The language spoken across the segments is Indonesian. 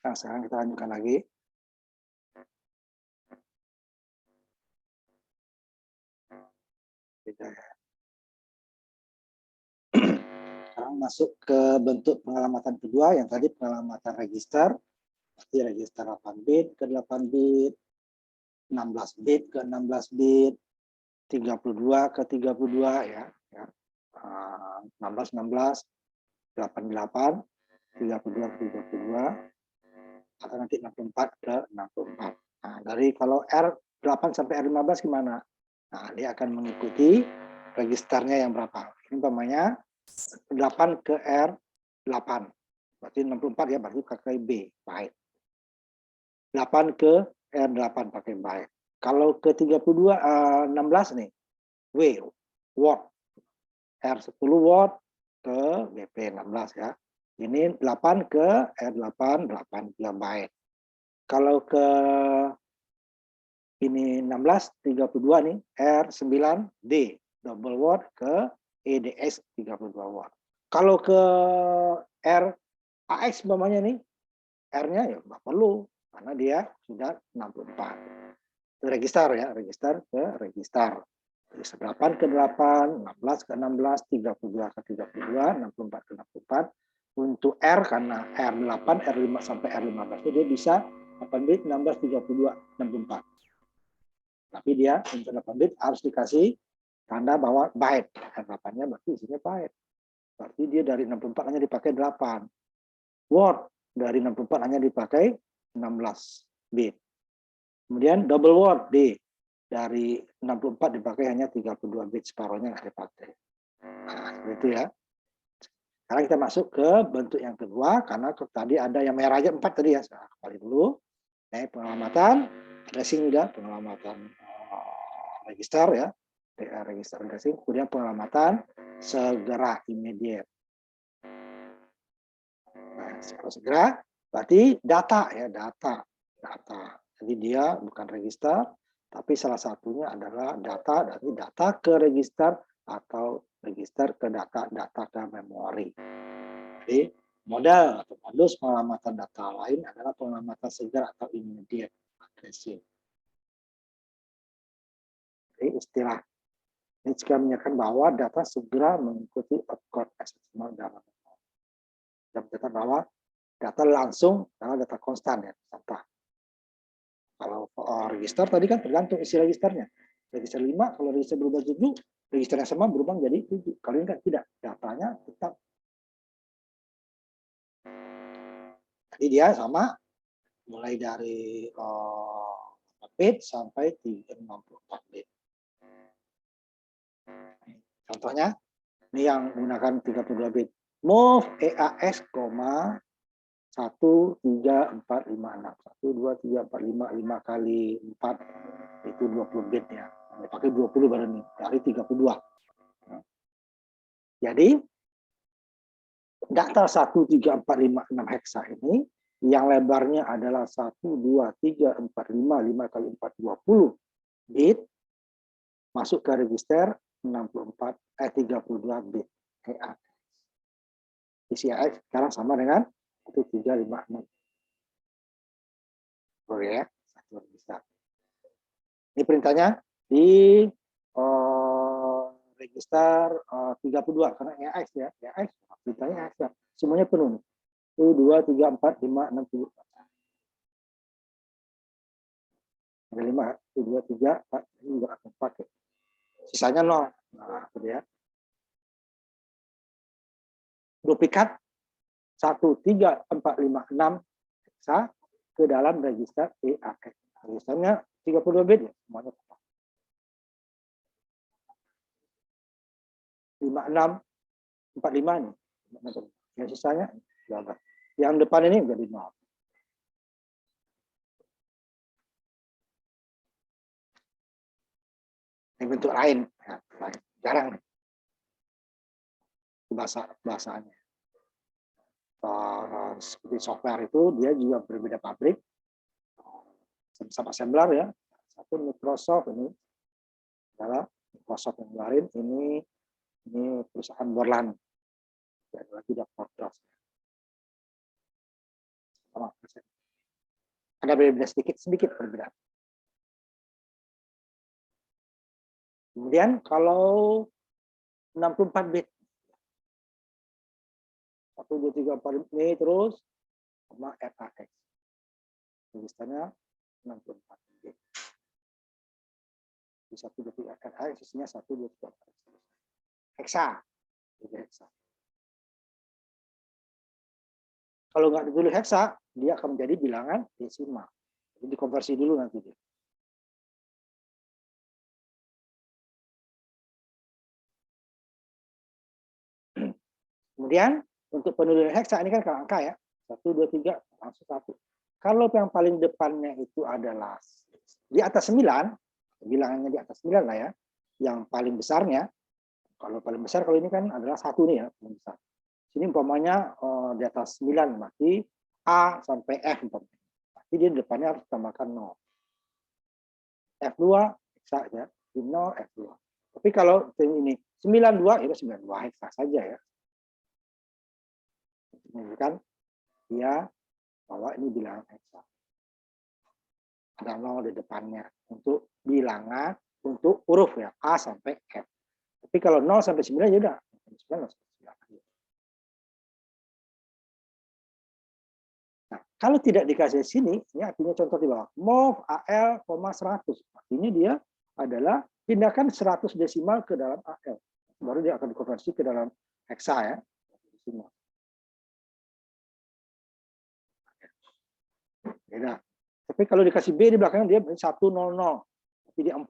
Nah, sekarang kita lanjutkan lagi. Beda ya. Sekarang masuk ke bentuk pengalamatan kedua, yang tadi pengalamatan register. Berarti register 8 bit ke 8 bit, 16 bit ke 16 bit, 32 ke 32 ya. 16, 16, 88, 32 ke 32, atau nanti 64 ke 64. Nah, dari kalau R8 sampai R15 gimana? Nah, dia akan mengikuti registernya yang berapa. Ini umpamanya 8 ke R8. Berarti 64 ya, berarti pakai B, byte. 8 ke R8 pakai byte. Kalau ke 32, 16 nih, W, word. R10 word ke BP 16 ya. Ini 8 ke R8, 8 GB. Kalau ke ini 16, 32 nih, R9D, double word ke EDX 32 word. Kalau ke RAX umpamanya nih, R-nya ya nggak perlu, karena dia sudah 64. Itu register ya, register ke register. 8 ke 8, 16 ke 16, 32 ke 32, 64 ke 64. Untuk R, karena R8, R5 sampai R15 itu dia bisa 8 bit, 16, 32, 64. Tapi dia untuk 8 bit harus dikasih tanda bahwa byte. R8-nya berarti isinya byte. Berarti dia dari 64 hanya dipakai 8. Word dari 64 hanya dipakai 16 bit. Kemudian double word D. Dari 64 dipakai hanya 32 bit, separuhnya nggak dipakai. Nah, seperti itu ya. Sekarang kita masuk ke bentuk yang kedua, karena tadi ada yang merah aja 4 tadi ya. Sekarang kembali dulu. Nah, pengamatan, tracing juga, pengamatan register ya. Register tracing, kemudian pengamatan segera, immediate. Nah, segera berarti data ya, data. Jadi dia bukan register, tapi salah satunya adalah data, dari data ke register atau register ke data, data ke memori. Jadi model atau modus pengamatan data lain adalah pengamatan segera atau immediate tracing. Jadi istilah ini juga menyatakan bahwa data segera mengikuti opcode XML dalam memori. Dan menyatakan bahwa data langsung adalah data konstan ya, data. Kalau register tadi kan tergantung isi registernya. Register 5, kalau register berubah 7, register yang sama berubah menjadi 7. Kali ini kan tidak, datanya tetap. Jadi dia sama, mulai dari 4 bit sampai 64 bit. Contohnya, ini yang menggunakan 32 bit. Move EAX, 1, 3, 4, 5, 6. 1, 2, 3, 4, 5, 5 kali 4, itu 20 bit ya. Pakai 20 baru nih, dari 32. Jadi, data 1, 3, 4, 5, 6 heksa ini, yang lebarnya adalah 1, 2, 3, 4, 5, 5 kali 4, 20 bit, masuk ke register 32 bit. Isi AX sekarang sama dengan 1, 3, 5, 6. Oke ya, satu register. Ini perintahnya di register 32, karena EAX ya, EAX, perintahnya EAX ya. Semuanya penuh nih. 1, 2, 3, 4, 5, 6, 7. Ada 5, 1, 2, 3, 4, ini juga akan pakai. Sisanya 0. Nah, gitu ya. Duplikat 1, 3, 4, 5, 6 heksa ke dalam register EAX. Registernya 32 bit ya, semuanya 56, 45 nih. Yang sisanya jaga. Yang depan ini jadi 0. Ini bentuk lain. Ya, jarang nih. Bahasanya. Seperti software itu dia juga berbeda pabrik. Sama assembler ya. Satu Microsoft, ini adalah Microsoft yang lain, ini perusahaan Borland. Ya, tidak Fortros. Sama Ada berbeda sedikit perbedaan. Kemudian kalau 64 bit 1 2 3 4 ini terus sama FAX. Tulisannya 64 bit. Di 1 2 3 FAX isinya 1 2 3 4. Hexa. Hexa. Kalau nggak ditulis hexa, dia akan menjadi bilangan desimal. Jadi dikonversi dulu nanti dia. Kemudian untuk penulisan hexa ini kan angka ya. 1 2 3 langsung 1. Kalau yang paling depannya itu adalah di atas 9, bilangannya di atas 9 lah ya. Yang paling besarnya, kalau paling besar kalau ini kan adalah 1 nih ya, paling besar. Sini umpamanya di atas 9 berarti A sampai F umpamanya. Berarti dia depannya harus tambahkan 0. F2 hexa ya, 0 F2. Tapi kalau ini 92 itu 92 hexa saja ya. Menunjukkan dia bahwa ini bilangan hexa. Ada 0 di depannya untuk bilangan untuk huruf ya A sampai F. Tapi kalau 0 sampai 9 ya udah 9 sampai 9. Nah, kalau tidak dikasih sini, ini artinya contoh di bawah. MOV AL, 100. Artinya dia adalah pindahkan 100 desimal ke dalam AL. Baru dia akan dikonversi ke dalam hexa ya. Desimal. Beda. Tapi kalau dikasih B di belakangnya dia 100. Jadi 4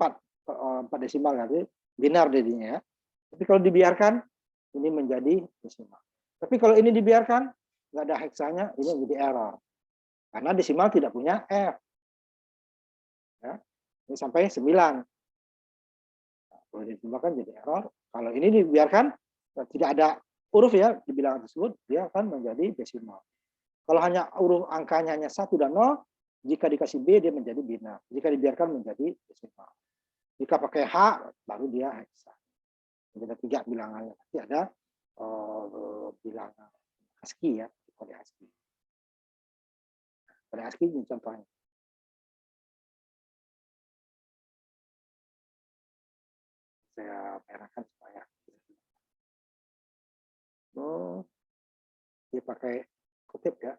desimal nanti binar jadinya ya. Tapi kalau dibiarkan ini menjadi desimal. Tapi kalau ini dibiarkan nggak ada heksanya, ini menjadi error. Karena desimal tidak punya F. Ya. Ini sampai 9. Nah, kalau disimalkan jadi error. Kalau ini dibiarkan tidak ada huruf ya di bilangan tersebut, dia akan menjadi desimal. Kalau hanya huruf angkanya hanya 1 dan 0, jika dikasih B dia menjadi binar. Jika dibiarkan menjadi desimal. Jika pakai H baru dia hexa. Jadi ada 3 bilangannya. Nanti ada bilangan ASCII ya, kode ASCII. Kode ASCII ini contohnya. Saya merahkan supaya dia pakai kutip ya.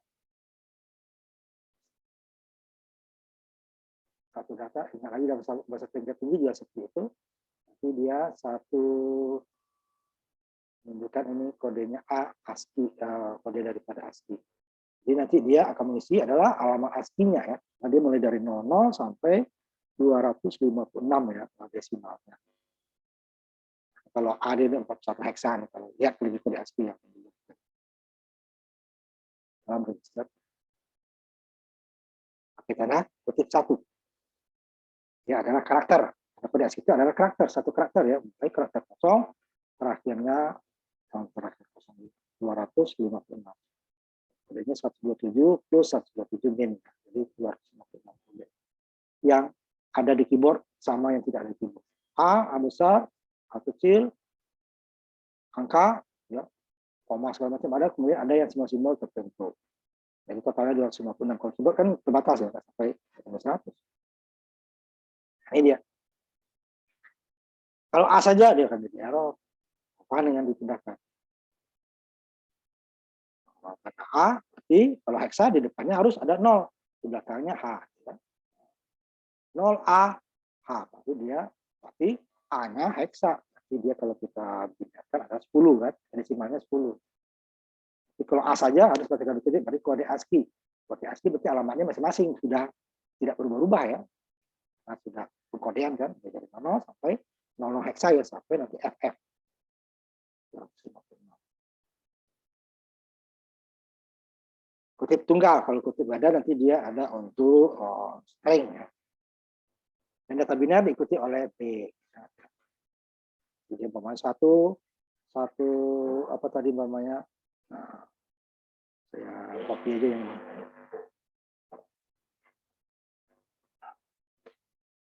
Satu data, ingat lagi dalam bahasa tingkat tinggi juga seperti itu. Nanti dia satu menunjukkan ini kodenya A ASCII, kode daripada ASCII. Jadi nanti dia akan mengisi adalah alamat ASCII-nya ya. Nah, dia mulai dari 00 sampai 256 ya desimalnya. Kalau A dia 41 hexa nih, kalau lihat lebih kode ASCII yang dalam register. Kita ada kutip 1. Dia adalah karakter. Kode ASCII itu adalah karakter, satu karakter ya. Baik karakter kosong, terakhirnya terakhir kosong 256. Kodenya 127 plus 127 min. Jadi 256 yang ada di keyboard sama yang tidak ada di keyboard. A besar, A kecil, angka, ya, koma segala macam ada, kemudian ada yang simbol-simbol tertentu. Jadi totalnya 256. Kalau keyboard kan terbatas ya, sampai 100. Nah, ini dia. Kalau A saja dia akan jadi error. Apa dengan dipindahkan? Karena A, berarti kalau hexa di depannya harus ada 0. Di belakangnya H. 0A, H. Berarti dia, berarti A-nya hexa. Berarti dia kalau kita pindahkan ada 10 kan. Desimalnya 10. Jadi kalau A saja harus pakai tanda kutip, berarti kode ASCII. Kode ASCII berarti alamatnya masing-masing. Sudah tidak berubah-ubah ya. Nah, sudah pengkodean kan. Dari 0 sampai 00 hexa ya. Sampai nanti FF. Kutip tunggal, kalau kutip ganda nanti dia ada untuk string ya. Dan data binar diikuti oleh B. Jadi umpamanya satu apa tadi umpamanya, nah, saya copy aja yang ini.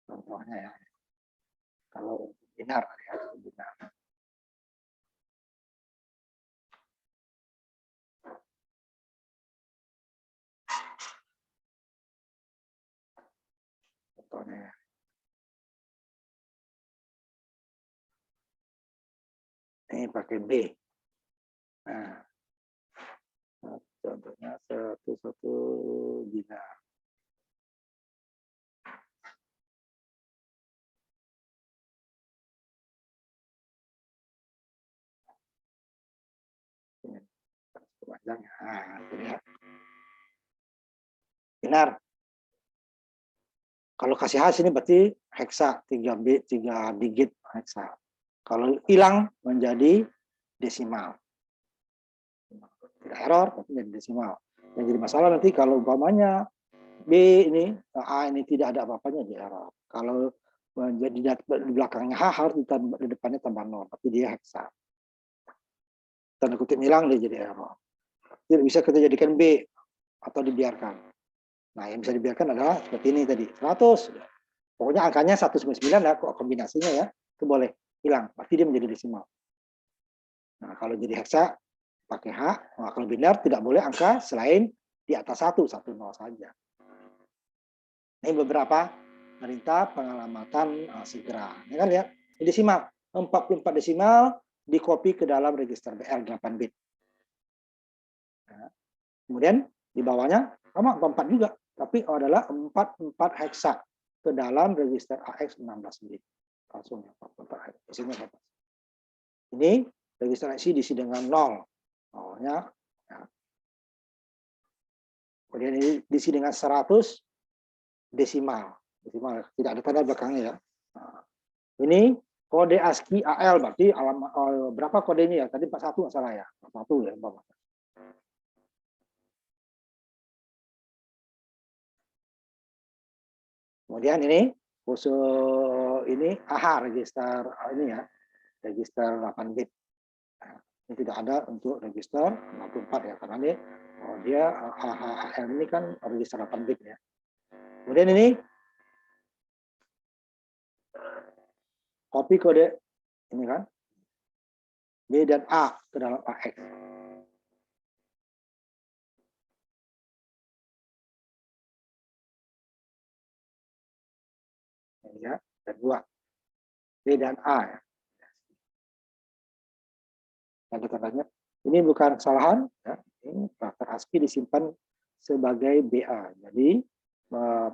Contohnya ya, kalau binar ya, binar. contohnya. Ini pakai B. Nah, contohnya 1 biner. Panjangnya. Nah, ini ya. Binar. Kalau kasih H sini berarti heksa 3 digit heksa. Kalau hilang menjadi desimal. Tidak error tapi jadi desimal. Yang jadi masalah nanti kalau umpamanya B ini A ini tidak ada apa-apanya di error. Kalau menjadi di belakangnya H harus di depannya tambah 0 tapi dia heksa. Tanda kutip hilang dia jadi error. Jadi bisa kita jadikan B atau dibiarkan. Nah, yang bisa dibiarkan adalah seperti ini tadi, 100. Pokoknya angkanya 199 ya, kombinasinya ya, itu boleh hilang. Berarti dia menjadi desimal. Nah, kalau jadi heksa pakai H, nah, kalau binar tidak boleh angka selain di atas 1, 10 saja. Ini beberapa perintah pengalamatan segera. Ini kan lihat, ini desimal. 44 desimal di copy ke dalam register BR 8 bit. Nah, kemudian di bawahnya sama 44 juga, tapi adalah 44 heksa ke dalam register AX 16 bit. Langsung 44 isinya 14. Ini register IC diisi dengan 0. Nolnya. Ya. Kemudian ini diisi dengan 100 desimal. Desimal tidak ada tanda belakangnya ya. Nah, ini kode ASCII AL berarti alamat berapa kodenya ya? Tadi 41 nggak salah ya. 41 ya, Bapak. Kemudian ini khusus ini AH register ini ya, register 8 bit. Nah, ini tidak ada untuk register 64 ya, karena ini dia AHL ini kan register 8 bit ya. Kemudian ini copy kode ini kan B dan A ke dalam AX. Ini ya, dan 2. B dan A ya. Tanda-tandanya ini bukan kesalahan ya. Ini karakter ASCII disimpan sebagai BA. Jadi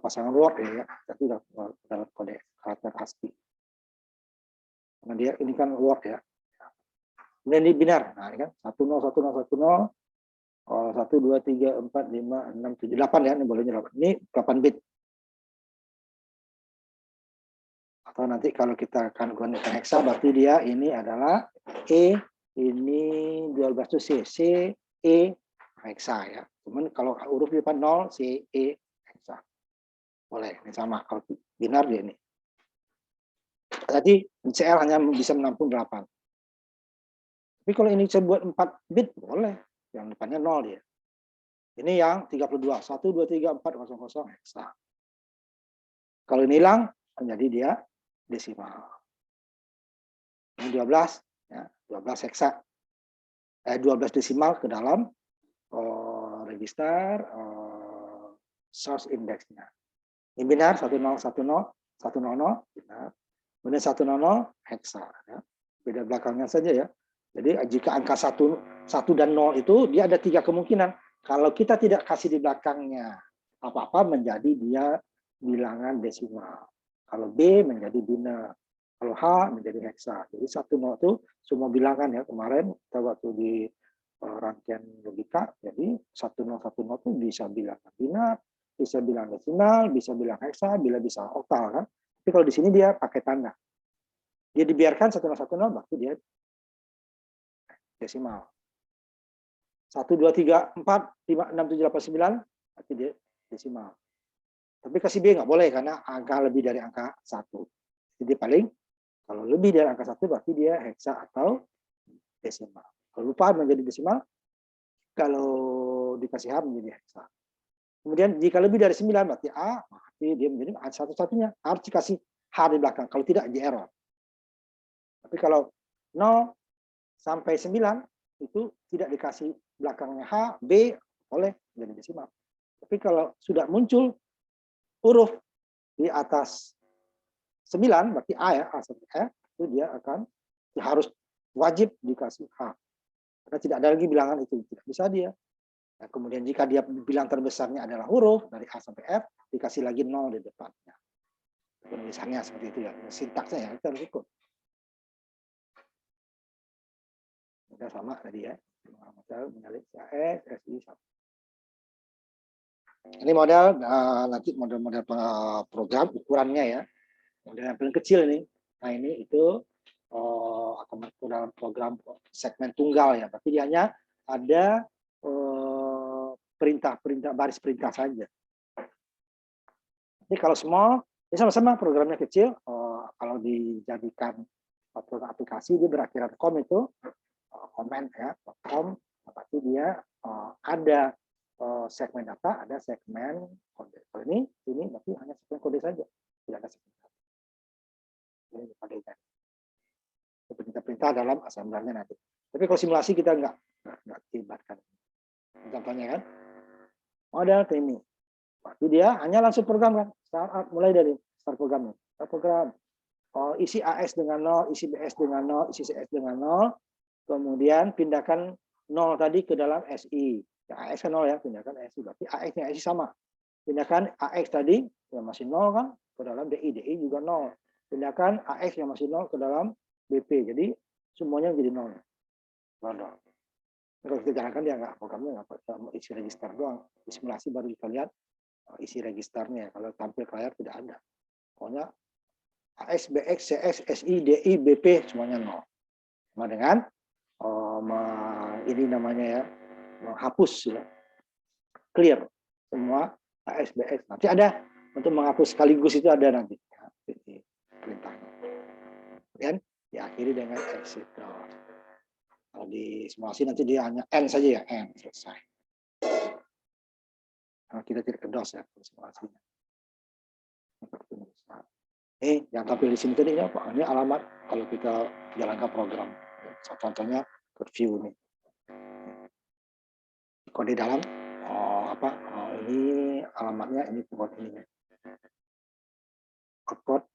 pasangan Word ya, tapi dalam kode karakter ASCII. Karena dia ini kan Word ya. Kemudian ini binar. Nah, ini kan 101010 1 2 3 4 5 6 7 8 ya, ini bolehnya 8. Ini 8 bit. Atau nanti kalau kita akan gunakan heksa berarti dia ini adalah E, ini 12 itu C, C, E, heksa ya. Cuman kalau huruf di depan 0, C, E, heksa. Boleh, ini sama. Kalau binar dia ini. Jadi CL hanya bisa menampung 8. Tapi kalau ini saya buat 4 bit, boleh. Yang depannya 0 dia. Ini yang 32. 1, 2, 3, 4, 0, 0, heksa. Kalau ini hilang, menjadi dia desimal. Ini 12, ya, 12 heksa. 12 desimal ke dalam register source index-nya. Ini binar 1010 100 binar. Kemudian 100 heksa ya. Beda belakangnya saja ya. Jadi jika angka 1 dan 0 itu dia ada 3 kemungkinan. Kalau kita tidak kasih di belakangnya apa-apa menjadi dia bilangan desimal. Kalau B menjadi binar. Kalau H menjadi heksa. Jadi 10 itu semua bilangan ya. Kemarin kita waktu di rangkaian logika, jadi 1010 itu bisa bilang binar, bisa bilang desimal, bisa bilang heksa, bisa oktal kan. Tapi kalau di sini dia pakai tanda. Dia dibiarkan 1010 berarti dia desimal. 1 2 3 4 5 6 7 8 9 berarti dia desimal. Tapi kasih B nggak boleh karena angka lebih dari angka 1. Jadi paling kalau lebih dari angka 1 berarti dia heksa atau desimal. Kalau lupa menjadi desimal, kalau dikasih H menjadi heksa. Kemudian jika lebih dari 9 berarti A, berarti dia menjadi satu-satunya. Harus dikasih H di belakang, kalau tidak di error. Tapi kalau 0 sampai 9 itu tidak dikasih belakangnya H, B, boleh menjadi desimal. Tapi kalau sudah muncul huruf di atas 9 berarti A ya, A sampai F, itu dia akan harus wajib dikasih H. Karena tidak ada lagi bilangan itu, tidak bisa dia. Nah, kemudian jika dia bilang terbesarnya adalah huruf dari A sampai F, dikasih lagi 0 di depannya. Penulisannya seperti itu ya, sintaksnya ya, kita harus ikut. Udah sama tadi ya. Model menyalip CAE, SI sama. Ini model nanti model-model program ukurannya ya. Model yang paling kecil ini. Nah ini itu akan dalam program segmen tunggal ya. Berarti dia hanya ada perintah-perintah baris perintah saja. Jadi kalau small, ini sama-sama programnya kecil. Kalau dijadikan program aplikasi dia berakhiran com itu comment ya, com. Berarti dia ada segmen data, ada segmen kode. Kalau ini berarti hanya segmen kode saja, tidak ada segmen data. Ini kodenya. Perintah-perintah dalam assemblernya nanti. Tapi kalau simulasi kita nggak libatkan. Contohnya kan, model ini. Berarti dia hanya langsung program kan, startup mulai dari start programnya. Start program. Isi AS dengan 0, isi BS dengan 0, isi CS dengan 0, kemudian pindahkan 0 tadi ke dalam SI. Ya, AX kan 0 ya, pindahkan SI. Berarti AX-nya SI sama. Pindahkan AX tadi, yang masih 0 kan, ke dalam DI. DI juga 0. Pindahkan AX yang masih 0 ke dalam BP. Jadi semuanya menjadi 0. Kalau kita jalankan dia nggak, programnya nggak isi register doang. Di simulasi baru kita lihat isi registernya. Kalau tampil ke layar tidak ada. Pokoknya AX, BX, CS, SI, DI, BP semuanya 0. Sama dengan ini namanya ya, menghapus ya. Clear semua AX, BX. Nanti ada untuk menghapus sekaligus itu ada nanti ya, perintahnya. Kemudian diakhiri dengan exit. Kalau di simulasi nanti dia hanya N saja ya, N selesai. Nah, kita tidak kedos ya simulasinya. Yang tampil di sini tadi apa? Ini alamat kalau kita jalankan program. Contohnya code view ini. Kode dalam ini alamatnya ini code ini. Output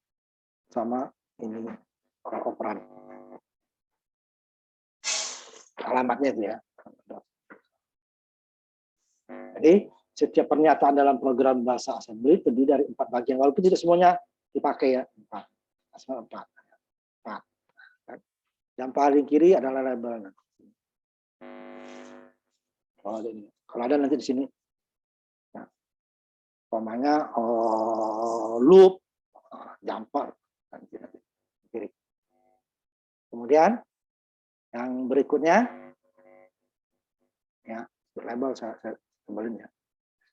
sama ini operan. Alamatnya itu ya. Jadi setiap pernyataan dalam program bahasa assembly terdiri dari 4 bagian, walaupun tidak semuanya dipakai ya, 4. Asal 4. Yang paling kiri adalah label. Kalau ada nanti di sini. Nah, umpamanya loop, jumper nanti kiri. Kemudian yang berikutnya ya label saya kembali ya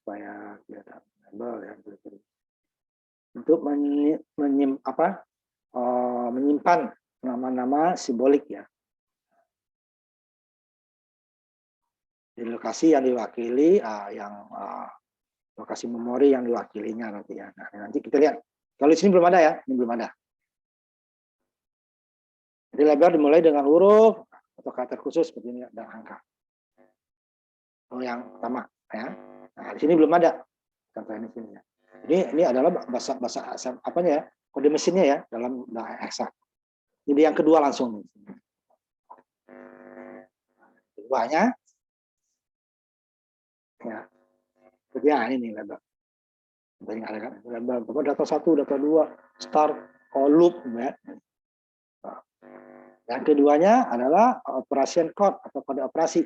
supaya kelihatan label yang berikut untuk menyimpan nama-nama simbolik ya di lokasi yang diwakili lokasi memori yang diwakilinya nanti ya. Nah, nanti kita lihat kalau di sini belum ada ya, ini belum ada. Jadi label dimulai dengan huruf atau kata khusus seperti ini dan angka. Yang pertama ya. Nah, di sini belum ada contoh ini sini ya. Ini adalah bahasa apanya ya? Kode mesinnya ya dalam bahasa eksak. Jadi yang kedua langsung. Keduanya ya. Ya ini label. Tadi ada kan label data 1, data 2, start loop ya. Yang keduanya adalah operation code atau kode operasi.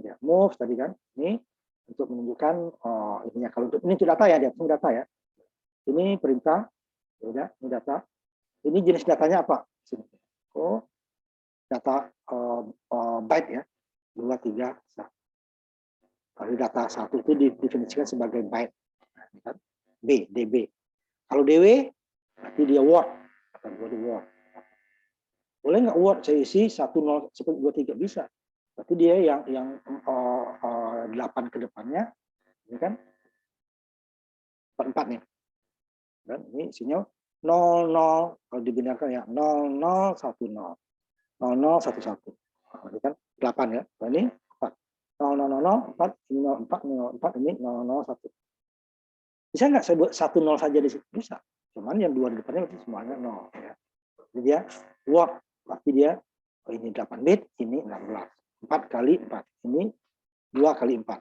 Ya, move tadi kan ini untuk menunjukkan ininya kalau untuk ini data ya, dia data ya. Ini perintah, ya, ini data. Ini jenis datanya apa? Sini. Data byte ya, 2, 3, 1. Kalau data 1 itu didefinisikan sebagai byte. Nah, B, DB. Kalau DW, berarti dia word. Atau word. Boleh nggak word saya isi 10 seperti 23 bisa. Berarti dia yang 8 ke depannya, ini kan 4 nih. Dan ini isinya 00 kalau dibenarkan ya 0010 0011. Nah, ini kan 8 ya. Nah, ini 4. 0004 ini 04 04 ini 001. Bisa nggak saya buat 10 saja di situ? Bisa. Cuman yang 2 di depannya berarti semuanya 0. Ya. Jadi dia walk, berarti dia ini 8 bit, ini 16. 4 kali 4. Ini 2 kali 4.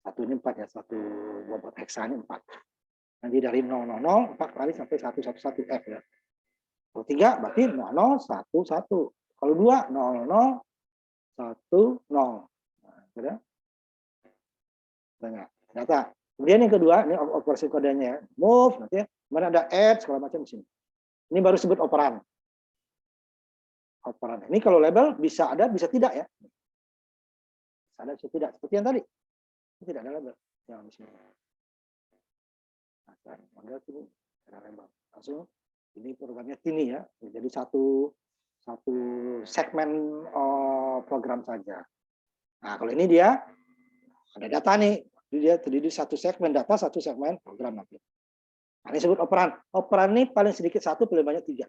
Satu ini 4 ya, satu bobot heksa ini 4. Nanti dari 000, 4 kali sampai 111 F ya. Kalau 3 berarti 00, 1, 1. Kalau 2, 00, 1, 0. Nah, sudah banyak data. Kemudian yang kedua, ini operasi kodenya, move, nanti mana ada add segala macam di sini. Ini baru sebut operan. Operan. Ini kalau label bisa ada, bisa tidak ya. Bisa ada, bisa tidak. Seperti yang tadi. Ini tidak ada label. Yang di sini. Nah, model sini ada label. Langsung ini programnya Tini ya. Jadi satu segmen program saja. Nah, kalau ini dia ada data nih. Dia terdiri satu segmen data, satu segmen program nanti. Nah, ini disebut operan. Operan ini paling sedikit 1, paling banyak 3.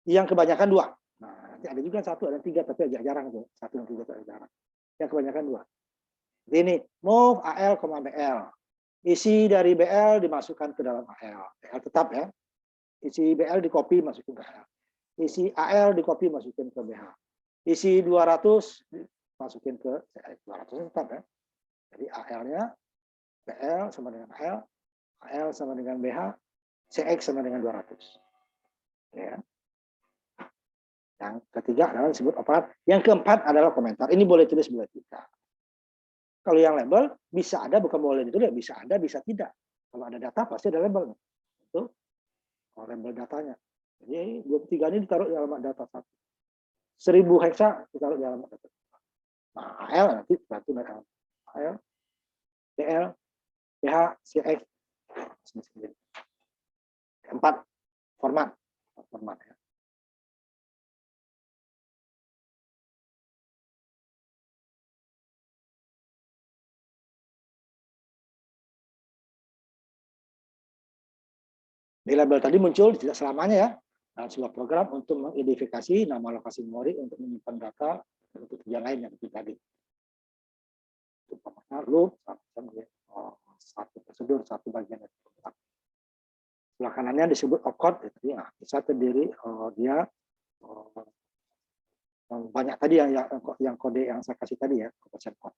Yang kebanyakan 2. Nah, nanti ada juga 1, ada 3, tapi agak jarang tuh. 1 dan 3 itu agak jarang. Yang kebanyakan 2. Jadi ini move AL, BL. Isi dari BL dimasukkan ke dalam AL. BL tetap ya. Isi BL di copy masukin ke AL. Isi AL di copy masukin ke BH. Isi 200 masukin ke 200 tetap ya. Jadi AL-nya BL sama dengan AL sama dengan BH, CX sama dengan 200. Ya. Yang ketiga adalah disebut operan. Yang keempat adalah komentar. Ini boleh tulis, boleh tidak. Kalau yang label bisa ada, bukan boleh ditulis, bisa ada, bisa tidak. Kalau ada data pasti ada label. Itu label datanya. Jadi 23 ini ditaruh di alamat data 1. 1000 heksa ditaruh di alamat data. Nah, AL nanti bantu dengan AL, DL, PH, CX, keempat format ya. Di label tadi muncul tidak selamanya ya, dalam sebuah program untuk mengidentifikasi nama lokasi memori untuk menyimpan data untuk tujuan lain yang tadi. Umpamanya loop satu prosedur, satu bagian dari program. Sebelah kanannya disebut opcode, ya, bisa terdiri dia banyak tadi yang kode yang saya kasih tadi ya, operation code.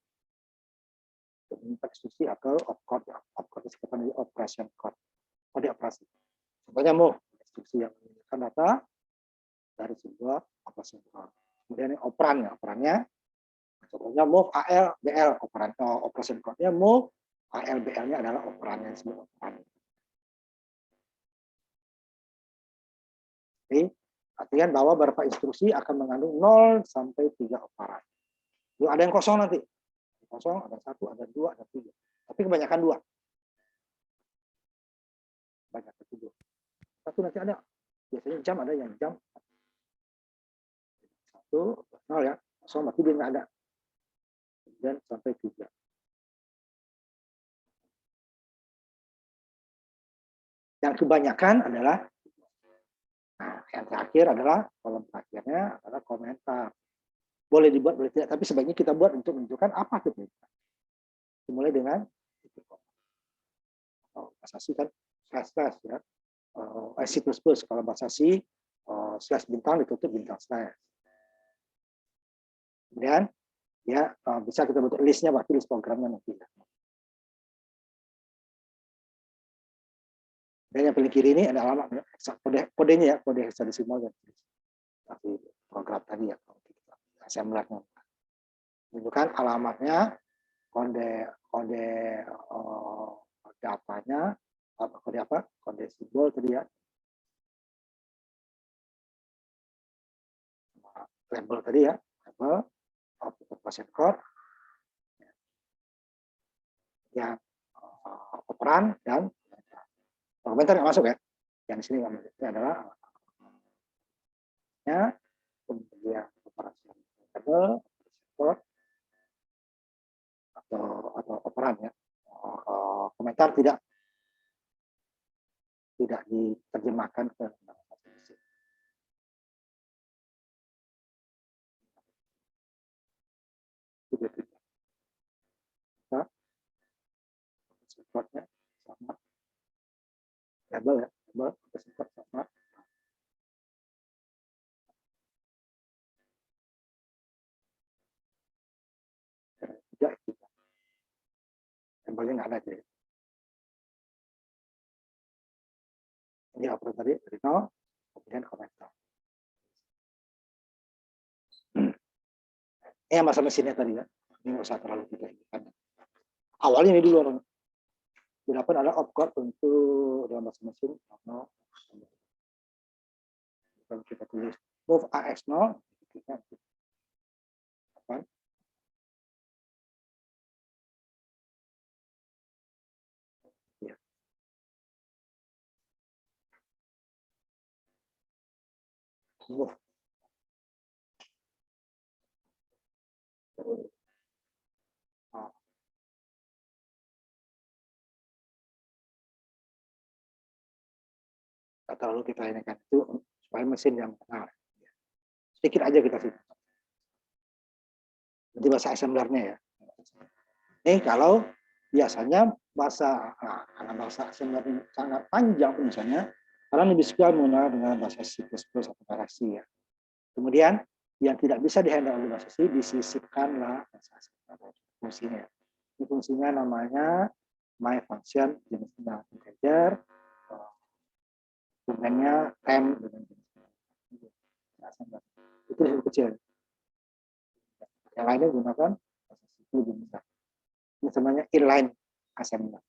Untuk menyimpan instruksi atau opcode, opcode disebutkan dari operation code, kode operasi. Contohnya move, instruksi yang menunjukkan data dari sebuah operation code. Kemudian operannya, contohnya move AL, BL, operation code-nya move, AL, BL-nya adalah operannya yang disebut operan. Jadi, artinya bahwa beberapa instruksi akan mengandung 0 sampai 3 operan. Lalu ada yang kosong nanti. Kosong, ada 1, ada 2, ada 3. Tapi kebanyakan 2. Banyak 7. 1 nanti ada. Biasanya jam, ada yang jam. 1, 0 ya. Kosong, berarti dia nggak ada. Dan sampai 3. Yang kebanyakan adalah, nah, yang terakhir adalah, kolom terakhirnya adalah komentar. Boleh dibuat, boleh tidak, tapi sebaiknya kita buat untuk menunjukkan apa itu. Dimulai dengan bahasa C kan slash ya, C++ kalau bahasa C slash bintang ditutup bintang slash. Kemudian ya bisa kita bentuk listnya, berarti list programnya nanti. Dan yang paling kiri ini ada alamat kodenya ya, kode hexadesimal dan tapi program tadi ya, assemblernya menunjukkan alamatnya, kode datanya, kode apa, kode simbol tadi ya, label tadi ya, label operation code yang operan dan komentar yang masuk ya. Yang di sini ini adalah ya, kemudian operasi label code atau operan ya. Komentar tidak diterjemahkan ke bahasa Indonesia. importnya sama label ya, label address import sama tidak kita labelnya nggak ada jadi ini operasi tadi dari 0 kemudian komentar. Ini yang masa mesinnya tadi ya, ini nggak usah terlalu kita inginkan. Awalnya ini dulu orang didapat ada opcode untuk dalam bahasa mesin 0. Kalau kita tulis move AX0 kita apa? Ya. Move. Oh. Terlalu kita ini kan itu supaya mesin yang benar. Sedikit aja kita sih. Nanti bahasa assemblernya ya. Ini kalau biasanya bahasa karena bahasa assembler ini sangat panjang misalnya, karena lebih suka menggunakan dengan bahasa C++ atau bahasa C ya. Kemudian yang tidak bisa dihandle oleh bahasa C disisipkanlah bahasa assembler fungsinya. Ini fungsinya namanya my function jenisnya integer, dokumennya temp dengan itu lebih kecil. Yang lainnya gunakan bahasa C lebih besar. Ini namanya inline assembler.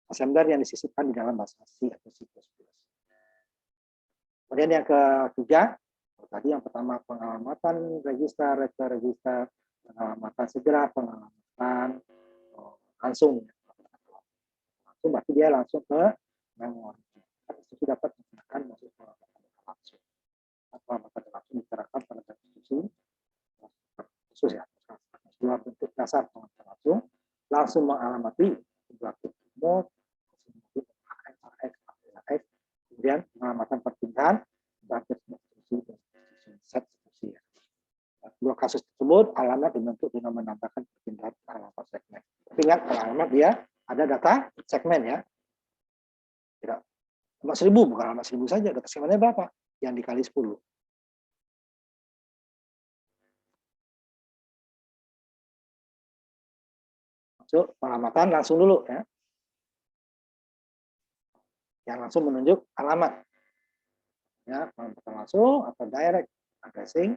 Assembler yang disisipkan di dalam bahasa C atau C++. Kemudian yang ketiga, tadi yang pertama pengalamatan register, pengalamatan segera, pengalamatan langsung. Langsung berarti dia langsung ke memori. Itu dapat digunakan masuk pengalamatan langsung. Pengalamatan langsung diterapkan pada institusi khusus ya. Dua bentuk dasar pengalamatan langsung mengalamati suatu mode, kemudian pengalamatan perpindahan basis instruksi set instruksi. Dua kasus tersebut alamat dibentuk dengan menambahkan perpindahan alamat segmen. Tapi ingat alamat dia ada data segmen ya. Tidak alamat 1000 bukan alamat 1000 saja, data segmennya berapa? Yang dikali 10. Masuk pengamatan langsung dulu ya. Yang langsung menunjuk alamat. Ya, pengamatan langsung atau direct addressing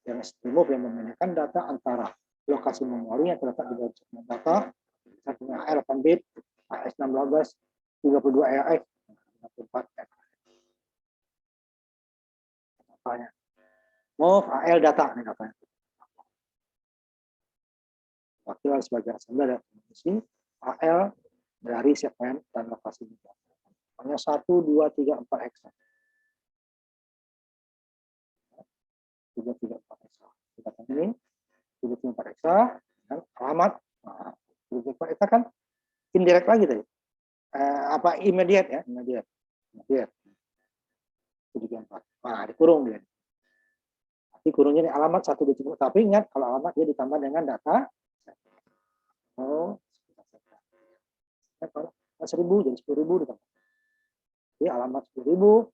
yang remove yang memindahkan data antara lokasi memori yang terletak di dalam segmen data satunya AL 8 bit, AS16, 32 AAX, 64 contohnya. Move AL data ini katanya. Wakil sebagai assembler dan fungsi AL dari segmen dan lokasi data. Hanya 1, 2, 3, 4 hexa. 3, 3, 4 hexa. Kita ini 3, 3, 4 hexa dan alamat. Nah, 3, 3, 4 hexa kan indirect lagi tadi. Apa immediate ya, immediate. 3, 3, 4. Nah, dikurung dia. Dikurungnya ini alamat 1, 2, 3. Tapi ingat kalau alamat dia ditambah dengan data. Oh, 1000 jadi 10.000 ditambah. Jadi alamat 10.000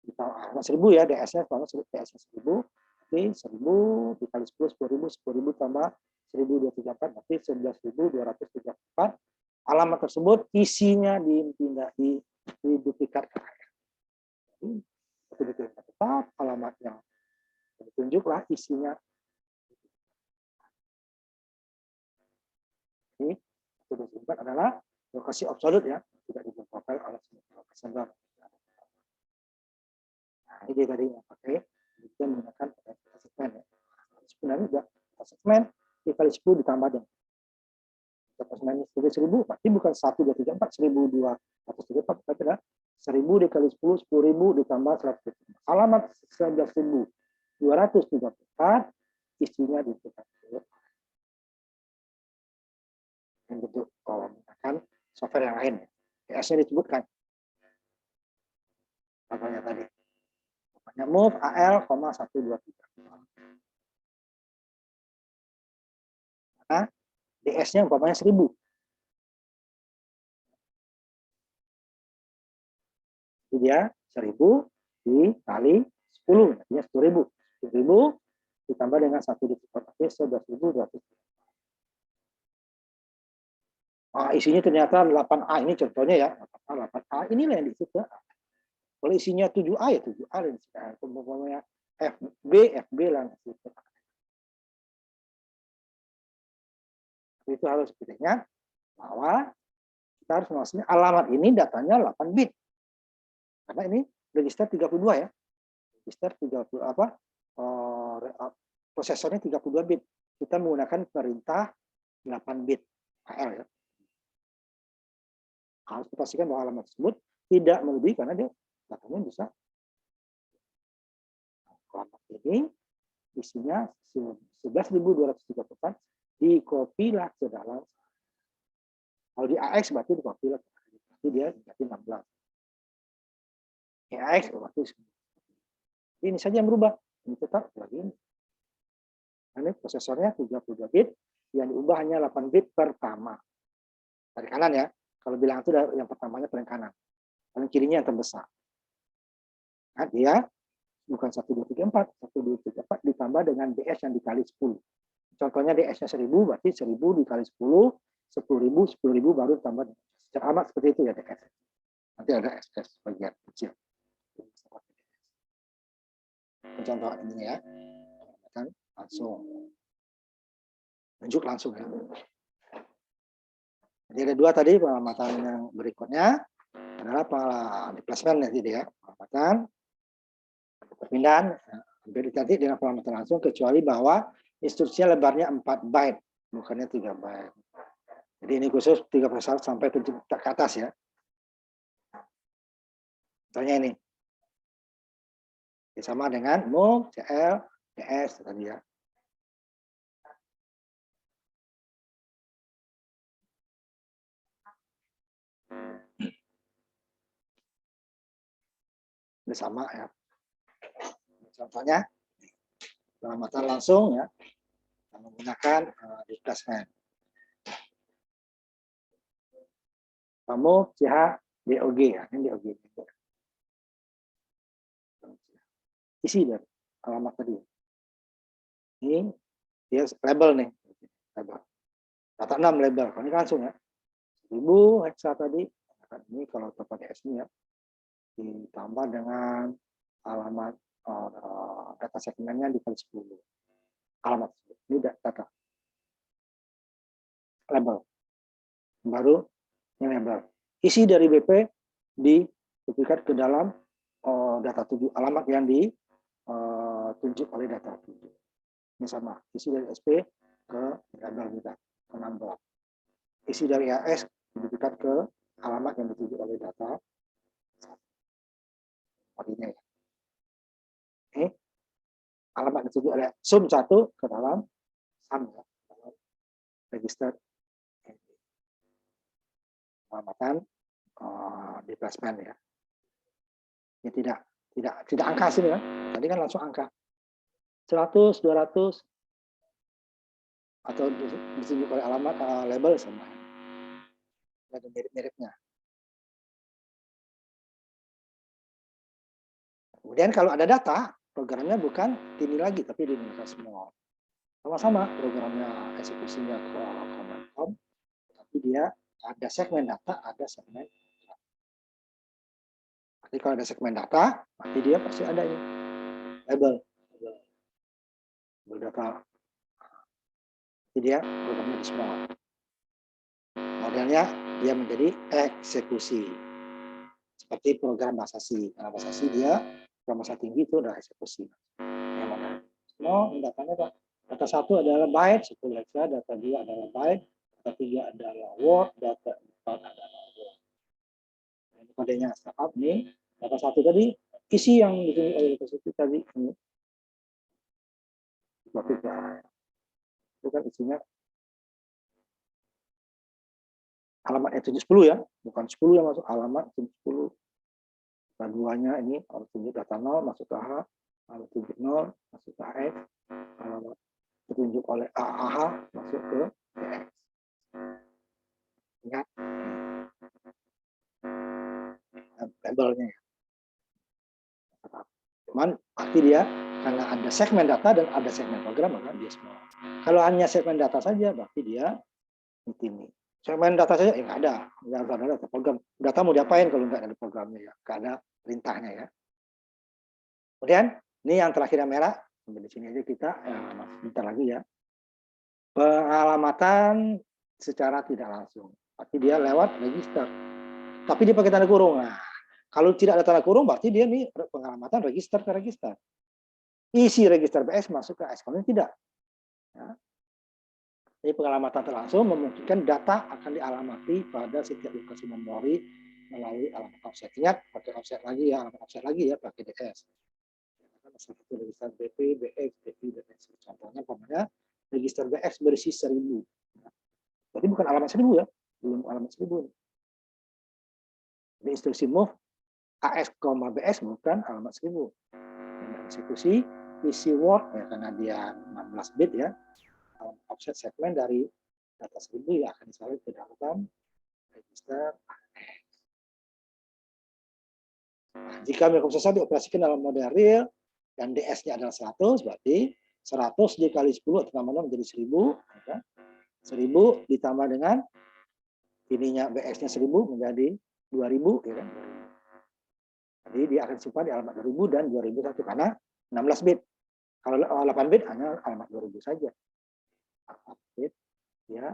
ditambah alamat 1000 ya, DS-nya kalau DS-nya 1000, jadi 1000 dikali 10, 10.000, 10.000 tambah 1.234 berarti 11.234. Alamat tersebut isinya dipindah di duplikatkan. Jadi tetap alamat yang ditunjuklah isinya. Ini sudah disebut adalah lokasi absolut ya, tidak dibutuhkan oleh sender. Nah, ini tadi yang pakai itu menggunakan segmen ya. Sebenarnya juga segmen dikali 10 ditambah dengan segmen 10.000 berarti bukan 1, 2, 3, 4, 1.234 tapi adalah 1000 dikali 10, 10.000 ditambah 100. Alamat 11.234 isinya ditentukan. Bentuk kalau menggunakan software yang lain, DS-nya disebutkan. Contohnya tadi, move AL, 123. Nah, DS-nya umpamanya 1000. Jadi dia 1000 dikali 10, artinya 10.000. 10.000 ditambah dengan 1 diperkuat, artinya 11.200. Isinya ternyata 8A, ini contohnya ya, 8A, inilah yang diisi ke A. Kalau isinya 7A ya 7A, umpamanya FB lah. Itu harus kita ingat bahwa kita harus mengawasi alamat ini datanya 8 bit. Karena ini register 32 ya. Register 30 prosesornya 32 bit. Kita menggunakan perintah 8 bit KL ya. Harus dipastikan bahwa alamat tersebut tidak melebihi karena dia datanya bisa. Alamat ini isinya 11.234, dikopilah ke dalam. Kalau di AX berarti dikopilah, berarti dia berarti 16. AX berarti ini saja yang berubah. Ini tetap lagi ini. Ini prosesornya 32 bit, yang diubah hanya 8 bit pertama. Dari kanan ya. Kalau bilang itu yang pertamanya paling kanan. Paling kirinya yang terbesar. Nah, dia bukan 1, 2, 3, 4. 1, 2, 3, 4 ditambah dengan DS yang dikali 10. Contohnya DS-nya 1000, berarti 1000 dikali 10, 10.000, 10.000 baru tambah. Secara amat seperti itu ya DS. Nanti ada SS bagian kecil. Contoh ini ya. Langsung. Tunjuk langsung ya. Jadi ada 2 tadi, pengamatan yang berikutnya adalah displacement ya, pengamatan perpindahan nanti dengan pengamatan langsung, kecuali bahwa instruksinya lebarnya 4 byte, bukannya 3 byte. Jadi ini khusus 31 sampai 7 ke atas ya. Contohnya ini. Sama dengan move, CL, DS tadi ya. Ini sama ya. Contohnya pengamatan langsung ya, menggunakan displacement. Kamu CH DOG ya, ini DOG. Isi dari alamat tadi. Ini dia label nih. Label. Data 6 label. Ini langsung ya. 1000 hexa tadi. Ini kalau pakai S-nya ya. Ditambah dengan alamat data segmennya dikali 10. Alamat. Ini data. Label. Baru ini label. Isi dari BP diduplikat ke dalam data 7, alamat yang ditunjuk oleh data 7. Ini sama. Isi dari SP ke label kita, ke number. Isi dari AS diduplikat ke alamat yang ditunjuk oleh data. Artinya ya. Ini alamat ditunjuk oleh sum 1 ke dalam sum ya, register pengamatan displacement ya. Ini tidak angka sini kan. Tadi kan langsung angka 100, 200 atau ditunjuk oleh alamat label sama. Ada mirip-miripnya. Kemudian kalau ada data, programnya bukan ini lagi tapi dinamakan semua. Sama-sama programnya eksekusinya command prompt, tapi dia ada segmen data, ada segmen. Jadi kalau ada segmen data, berarti dia pasti ada ini label data. Jadi dia programnya di semua. Modelnya dia menjadi eksekusi. Seperti program bahasa C. Karena bahasa C dia program bahasa tinggi itu adalah eksekusi. Yang mana? Semua datanya Pak. Data 1 adalah byte, 10 hexa, data 2 adalah byte, data 3 adalah word, data 4 adalah word. Ini kodenya startup nih. Data 1 tadi isi yang ditunjuk oleh data 1 tadi ini. Itu kan isinya alamat 710 ya, bukan 10 yang masuk, alamat 710. Data 2-nya ini harus tunjuk data 0 masuk ke H, alamat tunjuk 0 masuk ke X, alamat ditunjuk oleh AH masuk ke DX. Ingat labelnya ya. Cuman pasti dia karena ada segmen data dan ada segmen program, maka dia semua. Kalau hanya segmen data saja, berarti dia ini. Segmen data saja, nggak ada. Nggak ada data program. Data mau diapain kalau nggak ada programnya ya? Nggak ada perintahnya ya. Kemudian, ini yang terakhir yang merah. Sampai di sini aja kita, bentar lagi ya. Pengalamatan secara tidak langsung. Berarti dia lewat register. Tapi dia pakai tanda kurung. Nah, kalau tidak ada tanda kurung, berarti dia nih pengalamatan register ke register. Isi register BS masuk ke AS. Kalau tidak. Ya. Jadi pengalamatan langsung memungkinkan data akan dialamati pada setiap lokasi memori melalui alamat offset. Ingat, pakai offset lagi ya, alamat offset lagi ya, pakai DS. Seperti register BP, BX, BP, DS. Contohnya, umpamanya register BX berisi 1000. Jadi bukan alamat 1000 ya, belum alamat 1000. Jadi instruksi move AS, BS bukan alamat 1000. Dengan eksekusi isi word ya, karena dia 16 bit ya, offset segmen dari data 1000 yang akan disalin ke dalam register AS. Nah, jika mikroprosesor dioperasikan dalam mode real dan DS-nya adalah 100, berarti 100 dikali 10 ditambah menjadi 1000. Ya. 1000 ditambah dengan ininya BX-nya 1000 menjadi 2000. Ya kan? Jadi dia akan simpan di alamat 2000 dan 2001 karena 16 bit. Kalau 8 bit hanya alamat 2000 saja. 8 bit dia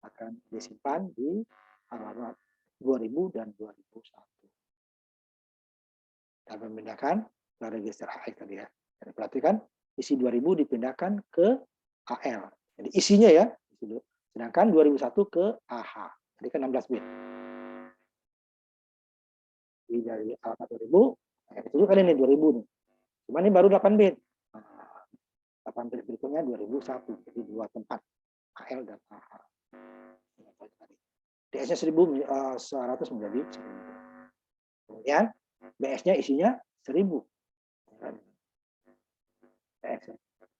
akan disimpan di alamat 2000 dan 2001. Dan memindahkan ke register AL tadi ya. Jadi perhatikan isi 2000 dipindahkan ke AL. Jadi isinya ya, sedangkan 2001 ke AH. Jadi kan 16 bit. Jadi dari alamat 2000, itu kan ini 2000 nih. Cuma ini baru 8 bit. 8 bit berikutnya 2001. Jadi dua tempat AL dan AH. DS-nya 100 menjadi 1000. Kemudian BS-nya isinya 1000. BS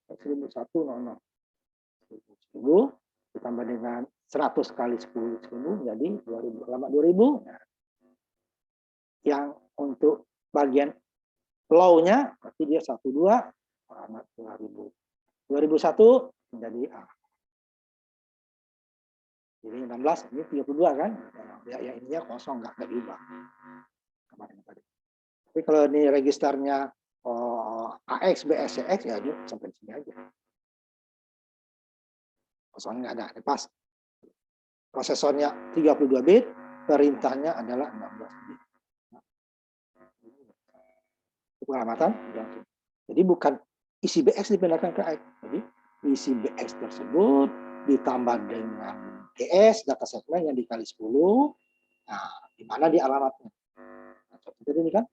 1001 1000 ditambah dengan 100 kali 10.000 menjadi 2000. Alamat 2000. Nah, yang untuk bagian low-nya berarti dia 12 alamat 2000. 2001 menjadi A. Jadi 16 ini 32 kan? Ya, yang ininya kosong nggak diubah. Kemarin tadi. Tapi kalau ini registernya AX, BS, CX ya ini sampai di sini aja. Kosongnya nggak ada, ini pas. Prosesornya 32 bit, perintahnya adalah 16 bit. Pengalamatan langsung. Jadi bukan isi BX dipindahkan ke AX. Jadi isi BX tersebut ditambah dengan DS, data segmen yang dikali 10. Nah, di mana di alamatnya? Nah, contohnya ini kan,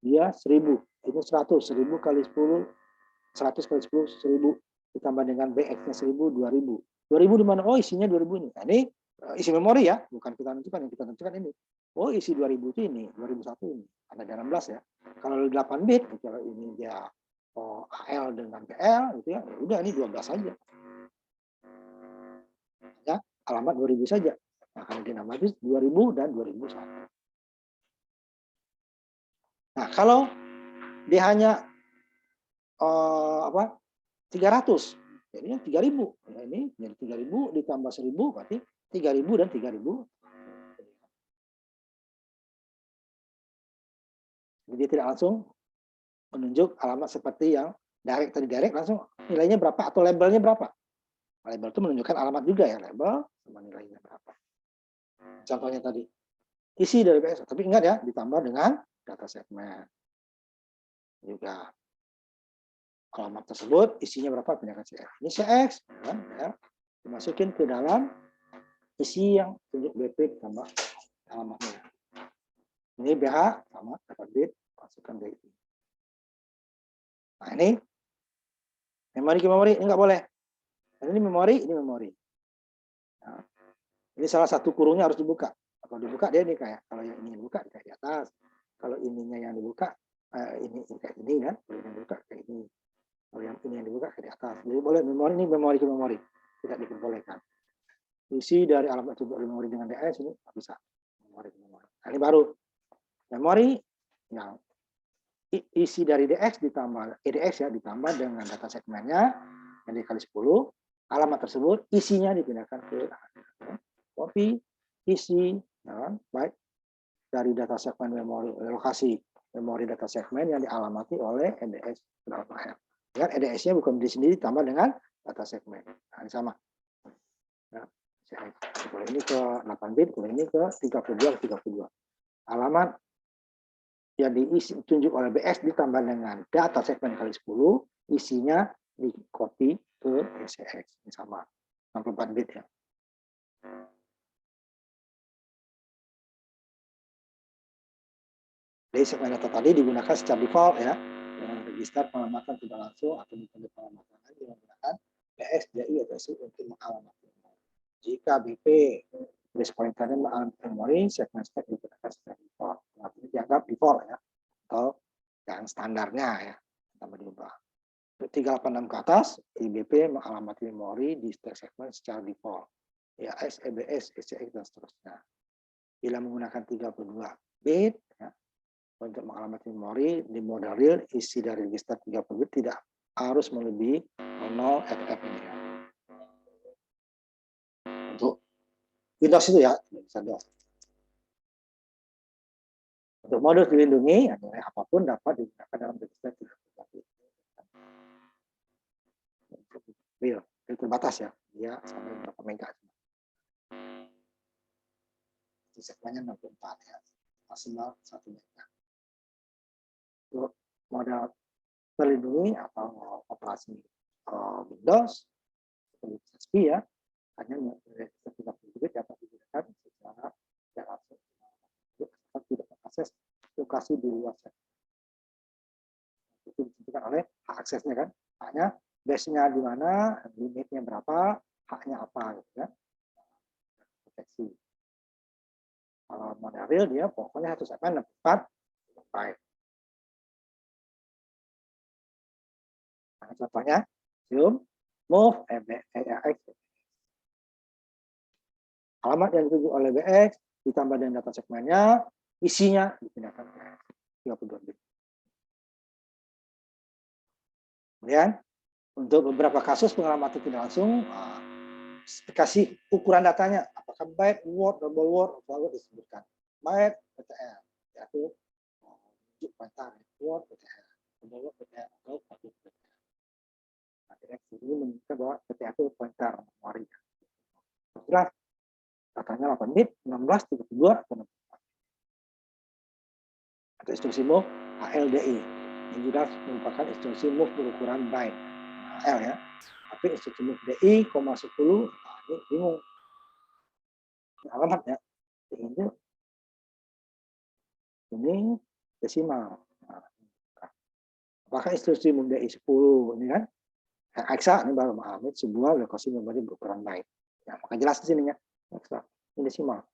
dia 1000. Ini 100. 1000 kali 10, 100 kali 10, 1000. Ditambah dengan BX-nya 1000, 2000. 2000 di mana? Oh, isinya 2000 ini. Nah, ini isi memori ya, bukan kita tentukan. Yang kita tentukan ini. Oh, isi 2000 itu ini, 2001 ini. Ada 16 ya. Kalau 8 bit, kalau ini dia AL dengan PL, gitu ya, udah ini 12 saja. Ya, alamat 2000 saja. Nah, kalau dinamakan 2000 dan 2001. Nah, kalau dia hanya 300, jadinya 3000. Nah, ini jadi 3000 ditambah 1000 berarti 3000 dan 3000. Jadi tidak langsung menunjuk alamat seperti yang direct tadi. Direct langsung nilainya berapa atau labelnya berapa. Label itu menunjukkan alamat juga ya, label sama nilainya berapa. Contohnya tadi isi dari PS, tapi ingat ya ditambah dengan data segmen juga. Alamat tersebut isinya berapa, pindahkan CX. Ini CX kan, ya, dimasukin ke dalam isi yang tunjuk BP ditambah alamatnya. Ini BH sama dapat bit, masukkan BP. Nah ini memori ke memori, ini nggak boleh. Ini memori, ini memori. Nah, ini salah satu kurungnya harus dibuka. Kalau dibuka dia ini kayak, kalau yang ini dibuka kayak di atas. Kalau ininya yang dibuka, ini kayak ini kan. Kalau yang dibuka kayak ini. Kalau yang ini yang dibuka kayak di atas. Jadi boleh memori, ini memori ke memori. Tidak diperbolehkan. Isi dari alamat tunjuk memori dengan DS ini nggak bisa. Memori ke memori. Nah, ini baru. Memori yang isi dari DX ditambah EDX ya, ditambah dengan data segmennya yang dikali 10, alamat tersebut isinya dipindahkan ke copy isi ya, baik dari data segmen memori lokasi memori data segmen yang dialamati oleh EDX berapa ya. Dengan EDX-nya bukan di sendiri ditambah dengan data segmen. Nah, ini sama. Ya, kalau ini ke 8 bit, kalau ini ke 32. Alamat yang ditunjuk oleh BX ditambah dengan data segmen kali 10, isinya di copy ke ECX. Ini sama, 64 bit ya. Jadi segmen data tadi digunakan secara default ya, dengan register pengamatan tidak langsung atau metode pengamatan dengan menggunakan BX, DI, atau SI untuk mengalamati. Jika BP base pointernya mengalami memori, segmen stack digunakan secara default. Artinya dianggap default ya, atau yang standarnya ya, tambah diubah. 386 ke atas, IBP mengalamati memori di stack segmen secara default. EAX, EBS, ECX, dan seterusnya. Bila menggunakan 32 bit, ya, untuk mengalamati memori di model real, isi dari register 30 bit tidak harus melebihi 0 FF ini ya. Untuk Windows itu ya, bisa DOS. Untuk modus dilindungi, apapun dapat digunakan dalam register 30 bit. Real, terbatas ya, dia sampai berapa mega. Segmennya 64 ya, maksimal 1 mega. Untuk modal terlindungi atau operasi Windows seperti XP ya, hanya register 30 bit dapat digunakan secara tidak langsung atau tidak mengakses lokasi di luar segmen. Itu ditentukan oleh hak aksesnya kan, haknya base-nya di mana, limitnya berapa, haknya apa gitu ya. Proteksi. Kalau model real dia pokoknya satu segmen 64 byte. Nah, contohnya zoom, move, EAX. Alamat yang dituju oleh BX ditambah dengan data segmennya, isinya dipindahkan ke 32 bit. Kemudian untuk beberapa kasus pengamatan tidak langsung, spesifikasi ukuran datanya, apakah byte, word, double word, selalu disebutkan. Byte, PTR, yaitu wujud pointer, word, PTR, double word, PTR, atau satu PTR. Nah, ini menunjukkan bahwa PTR itu pointer memori. Jelas, datanya 8 bit, 16, 32, atau 64. Atau instruksi move ALDI. Ini juga merupakan instruksi move berukuran byte. AL ya. Tapi instruksi move DI, 10, ini bingung. Ini alamat ya. Ini desimal. Nah, apakah instruksi move DI 10 ini kan? Aksa ini baru mengalami sebuah lokasi memori berukuran byte. Ya, maka jelas di sini ya. Ini desimal.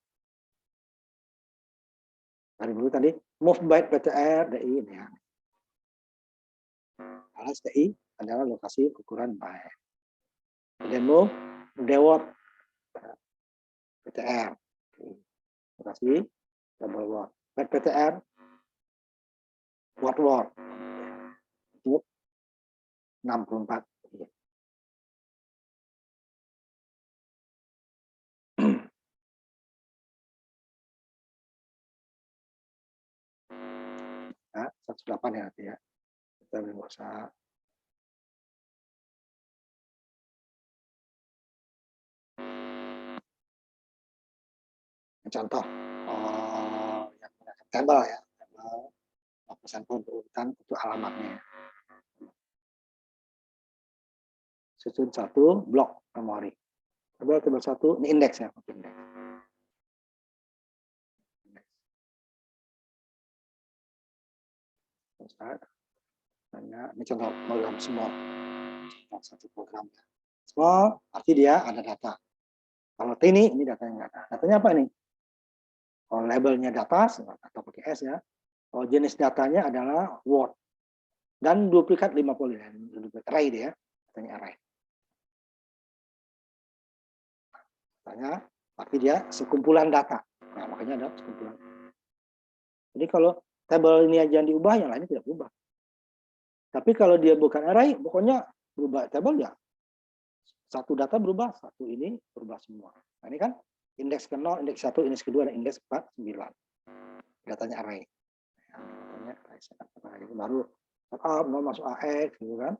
Dari dulu tadi move byte PTR DI ini ya. Alas DI adalah lokasi ukuran byte. Kemudian move deword PTR. Lokasi double word. Byte PTR word itu 64. Ya, 108 ya nanti ya. Kita nggak usah. Contoh yang menggunakan tabel ya, tabel sampel berurutan untuk alamatnya. Susun 1 blok memori. Tabel 1 ini indeks ya, indeks. Ini contoh program small, satu program. Small arti dia ada data. Kalau ini datanya nggak ada. Datanya apa ini? Kalau labelnya data atau pakai S ya. Kalau jenis datanya adalah word dan duplikat 50 ya. Duplikat array dia, datanya array. Datanya arti dia sekumpulan data. Nah, makanya ada sekumpulan. Jadi kalau tabel ini aja yang diubah, yang lainnya tidak berubah. Tapi kalau dia bukan array, pokoknya berubah tabel ya. Satu data berubah, satu ini berubah semua. Nah, ini kan indeks ke-0, indeks 1, indeks kedua, dan indeks 4, 9. Datanya array. Datanya array. Baru masuk AX, gitu kan.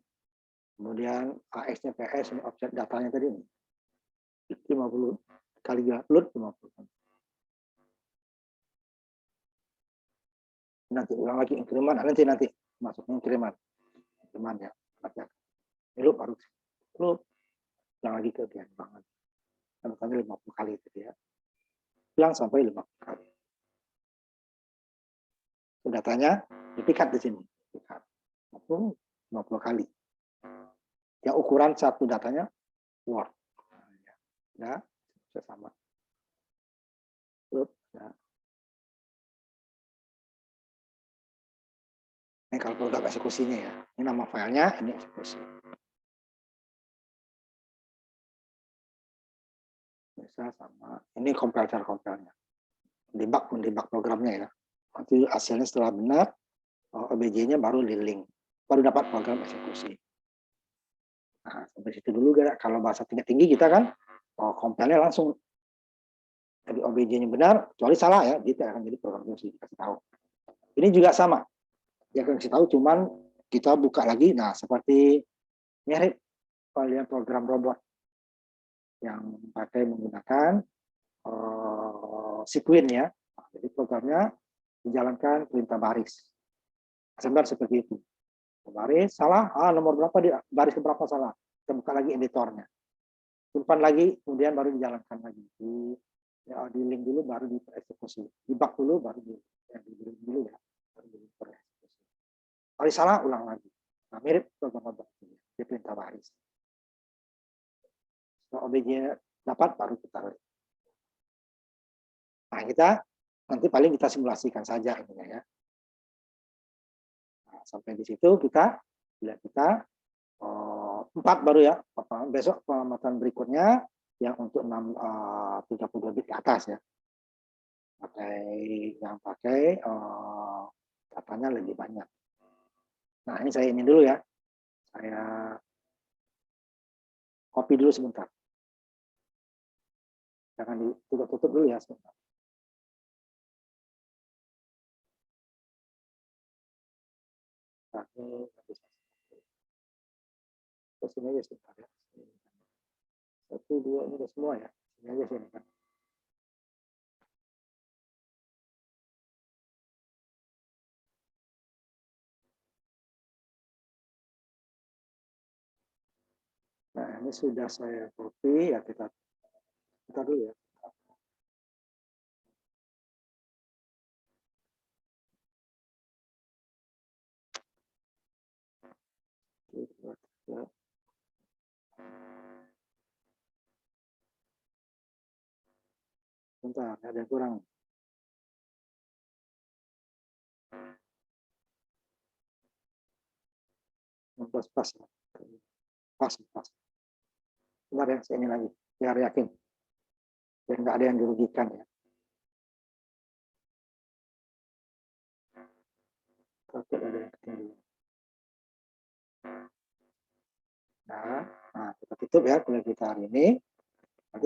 Kemudian AX-nya PS, ini objek datanya tadi ini. 50 kali load 50. Nanti ulang lagi increment, nanti masuknya increment ya. Ini baru loop ulang lagi ke banget. Contohnya 50 kali gitu ya. Ulang sampai 50 kali. Datanya dipikat di sini. 50 kali. Ya ukuran satu datanya word. Ya, sama. Ya. Ini kalau program eksekusinya ya. Ini nama filenya, ini eksekusi. Bisa sama. Ini compiler-nya. Mendebug programnya ya. Nanti hasilnya setelah benar, OBJ-nya baru di link. Baru dapat program eksekusi. Nah, sampai situ dulu. Kalau bahasa tinggi kita kan, compile-nya langsung. Jadi OBJ-nya benar, kecuali salah ya, kita akan jadi program eksekusi. Dikasih tahu. Ini juga sama. Ya kasih tahu, cuman kita buka lagi. Nah, seperti mirip kalian program robot yang pakai menggunakan Sequin ya. Nah, jadi programnya dijalankan perintah baris. Sebentar seperti itu. Baris salah, nomor berapa di baris berapa salah. Kita buka lagi editornya. Simpan lagi, kemudian baru dijalankan lagi. Di link dulu baru dieksekusi. Debug dulu baru di link dulu ya. Baru dieksekusi. Kalau salah ulang lagi. Nah, mirip program robot di perintah baris. Setelah OBJ dapat baru kita lihat. Nah, kita nanti paling kita simulasikan saja ininya ya. Nah, sampai di situ kita 4 baru ya. Besok pengamatan berikutnya yang untuk 32 bit ke atas ya. Pakai datanya lebih banyak. Nah, ini saya ini dulu ya. Saya copy dulu sebentar. Jangan ditutup dulu ya sebentar. Terus ini aja sebentar ya. 1, 2 ini udah semua ya. Ini aja sini kan. Nah, ini sudah saya copy ya, kita dulu ya. Bentar, ada yang kurang. Pas. Pas. Bentar ya, saya ini lagi. Biar yakin. Biar nggak ada yang dirugikan ya. Takut ada yang ketinggalan. Nah, kita tutup ya kuliah kita hari ini.